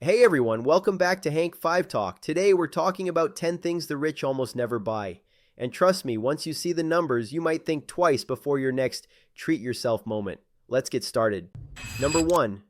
Hey everyone, welcome back to Hank 5 Talk. Today we're talking about 10 things the rich almost never buy. And trust me, once you see the numbers, you might think twice before your next treat yourself moment. Let's get started. Number 1,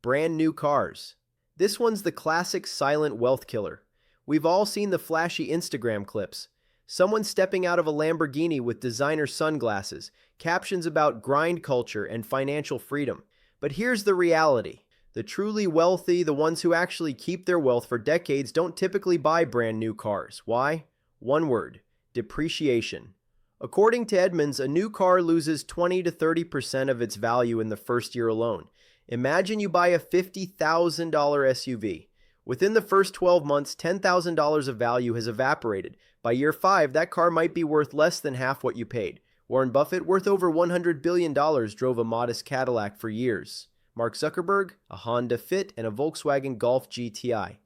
brand new cars. This one's the classic silent wealth killer. We've all seen the flashy Instagram clips. Someone stepping out of a Lamborghini with designer sunglasses, captions about grind culture and financial freedom. But here's the reality. The truly wealthy, the ones who actually keep their wealth for decades, don't typically buy brand new cars. Why? One word: depreciation. According to Edmunds, a new car loses 20 to 30% of its value in the first year alone. Imagine you buy a $50,000 SUV. Within the first 12 months, $10,000 of value has evaporated. By year 5, that car might be worth less than half what you paid. Warren Buffett, worth over $100 billion, drove a modest Cadillac for years. Mark Zuckerberg, a Honda Fit, and a Volkswagen Golf GTI.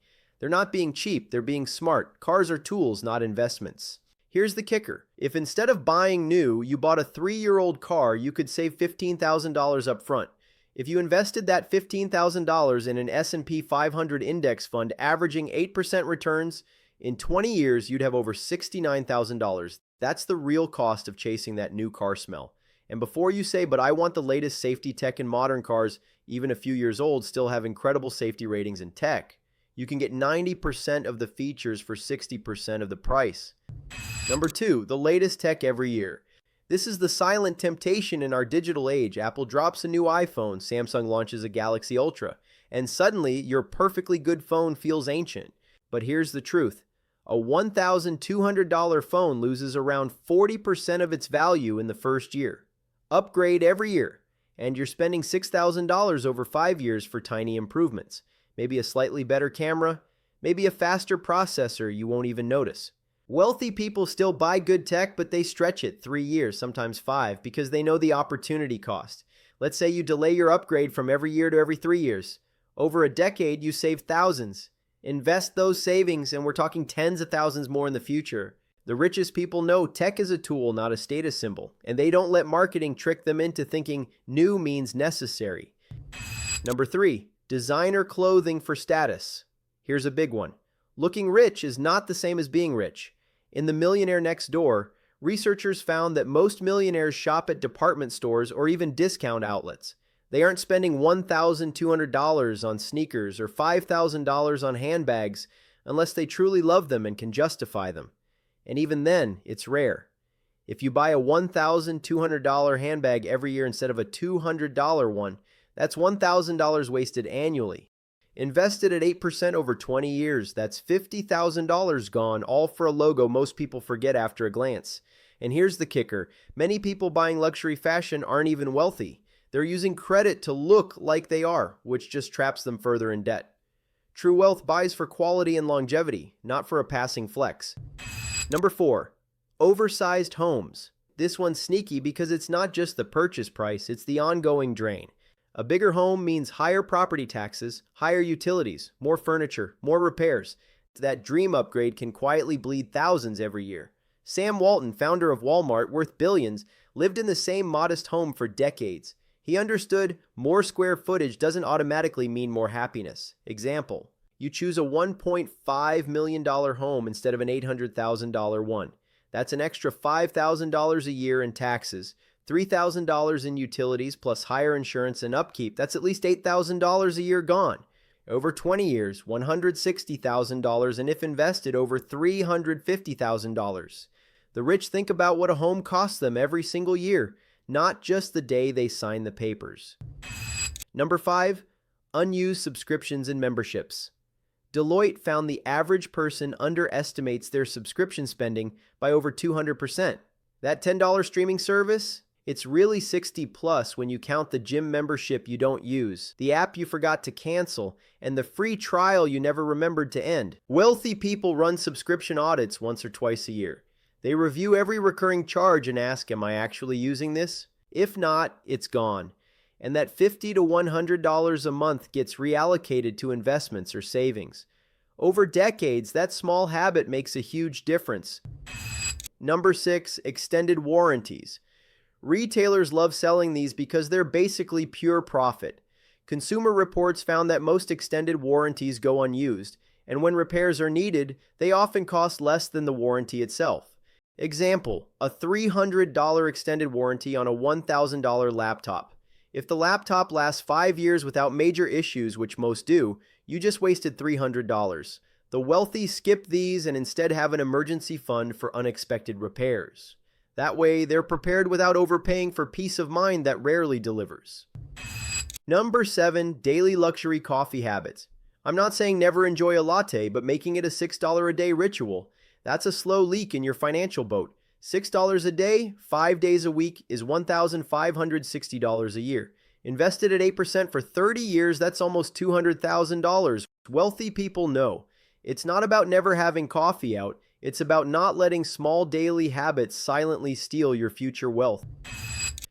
They're not being cheap, they're being smart. Cars are tools, not investments. Here's the kicker. If instead of buying new, you bought a 3-year-old car, you could save $15,000 up front. If you invested that $15,000 in an S&P 500 index fund averaging 8% returns, in 20 years you'd have over $69,000. That's the real cost of chasing that new car smell. And before you say, but I want the latest safety tech in modern cars, even a few years old, still have incredible safety ratings in tech. You can get 90% of the features for 60% of the price. Number 2, the latest tech every year. This is the silent temptation in our digital age. Apple drops a new iPhone, Samsung launches a Galaxy Ultra, and suddenly your perfectly good phone feels ancient. But here's the truth. A $1,200 phone loses around 40% of its value in the first year. Upgrade every year, and you're spending $6,000 over 5 years for tiny improvements. Maybe a slightly better camera, maybe a faster processor you won't even notice. Wealthy people still buy good tech, but they stretch it 3 years, sometimes 5, because they know the opportunity cost. Let's say you delay your upgrade from every year to every 3 years. Over a decade, you save thousands. Invest those savings, and we're talking tens of thousands more in the future. The richest people know tech is a tool, not a status symbol, and they don't let marketing trick them into thinking new means necessary. Number 3, designer clothing for status. Here's a big one. Looking rich is not the same as being rich. In The Millionaire Next Door, researchers found that most millionaires shop at department stores or even discount outlets. They aren't spending $1,200 on sneakers or $5,000 on handbags unless they truly love them and can justify them. And even then, it's rare. If you buy a $1,200 handbag every year instead of a $200 one, that's $1,000 wasted annually. Invested at 8% over 20 years, that's $50,000 gone, all for a logo most people forget after a glance. And here's the kicker. Many people buying luxury fashion aren't even wealthy. They're using credit to look like they are, which just traps them further in debt. True wealth buys for quality and longevity, not for a passing flex. Number 4, oversized homes. This one's sneaky because it's not just the purchase price, it's the ongoing drain. A bigger home means higher property taxes, higher utilities, more furniture, more repairs. That dream upgrade can quietly bleed thousands every year. Sam Walton, founder of Walmart, worth billions, lived in the same modest home for decades. He understood more square footage doesn't automatically mean more happiness. Example. You choose a $1.5 million home instead of an $800,000 one. That's an extra $5,000 a year in taxes, $3,000 in utilities plus higher insurance and upkeep. That's at least $8,000 a year gone. Over 20 years, $160,000, and if invested, over $350,000. The rich think about what a home costs them every single year, not just the day they sign the papers. Number 5, unused subscriptions and memberships. Deloitte found the average person underestimates their subscription spending by over 200%. That $10 streaming service? It's really 60 plus when you count the gym membership you don't use, the app you forgot to cancel, and the free trial you never remembered to end. Wealthy people run subscription audits once or twice a year. They review every recurring charge and ask, am I actually using this? If not, it's gone. And that $50 to $100 a month gets reallocated to investments or savings. Over decades, that small habit makes a huge difference. Number 6, extended warranties. Retailers love selling these because they're basically pure profit. Consumer Reports found that most extended warranties go unused, and when repairs are needed, they often cost less than the warranty itself. Example, a $300 extended warranty on a $1,000 laptop. If the laptop lasts 5 years without major issues, which most do, you just wasted $300. The wealthy skip these and instead have an emergency fund for unexpected repairs. That way, they're prepared without overpaying for peace of mind that rarely delivers. Number 7. Daily luxury coffee habits. I'm not saying never enjoy a latte, but making it a $6 a day ritual. That's a slow leak in your financial boat. $6 a day, 5 days a week is $1,560 a year. Invested at 8% for 30 years, that's almost $200,000. Wealthy people know. It's not about never having coffee out. It's about not letting small daily habits silently steal your future wealth.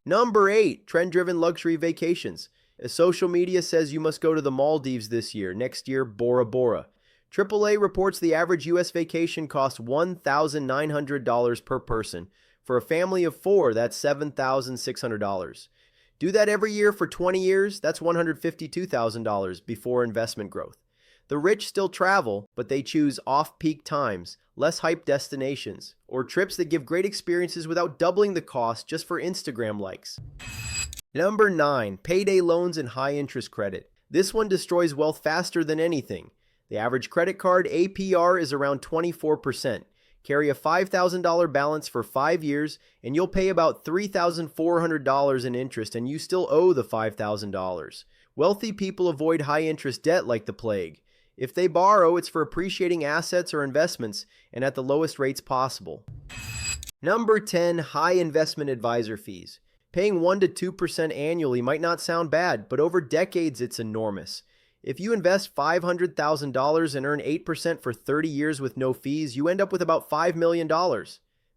Number 8. Trend-driven luxury vacations. As social media says you must go to the Maldives this year, next year Bora Bora. AAA reports the average U.S. vacation costs $1,900 per person. For a family of 4, that's $7,600. Do that every year for 20 years, that's $152,000 before investment growth. The rich still travel, but they choose off-peak times, less hyped destinations, or trips that give great experiences without doubling the cost just for Instagram likes. Number 9. Payday loans and high interest credit. This one destroys wealth faster than anything. The average credit card APR is around 24%. Carry a $5,000 balance for 5 years, and you'll pay about $3,400 in interest, and you still owe the $5,000. Wealthy people avoid high-interest debt like the plague. If they borrow, it's for appreciating assets or investments, and at the lowest rates possible. Number 10. High investment advisor fees. Paying 1 to 2% annually might not sound bad, but over decades it's enormous. If you invest $500,000 and earn 8% for 30 years with no fees, you end up with about $5 million.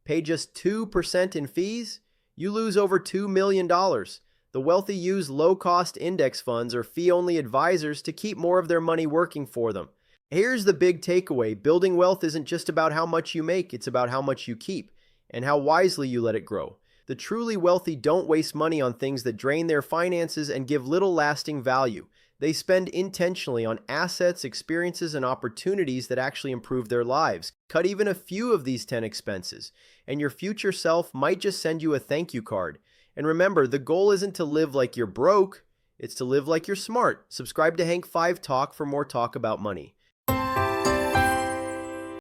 Pay just 2% in fees? You lose over $2 million. The wealthy use low-cost index funds or fee-only advisors to keep more of their money working for them. Here's the big takeaway. Building wealth isn't just about how much you make, it's about how much you keep and how wisely you let it grow. The truly wealthy don't waste money on things that drain their finances and give little lasting value. They spend intentionally on assets, experiences, and opportunities that actually improve their lives. Cut even a few of these 10 expenses, and your future self might just send you a thank you card. And remember, the goal isn't to live like you're broke, it's to live like you're smart. Subscribe to Hank 5 Talk for more talk about money.